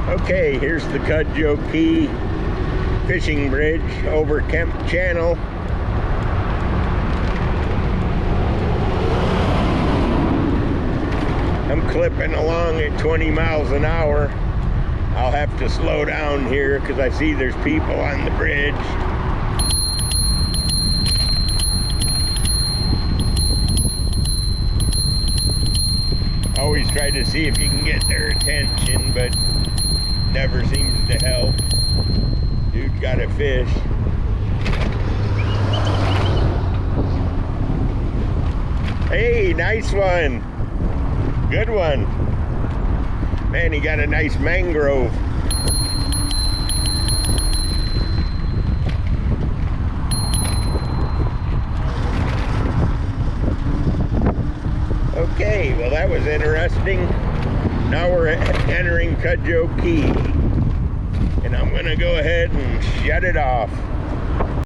Okay, here's the Cudjoe Key fishing bridge over Kemp Channel. I'm clipping along at 20 miles an hour. I'll have to slow down here because I see there's people on the bridge. Always try to see if you can get their attention, but never seems to help. Dude's got a fish. Hey, nice one. Good one. Man, he got a nice mangrove. Okay, well that was interesting. Now we're entering Cudjoe Key. And I'm gonna go ahead and shut it off.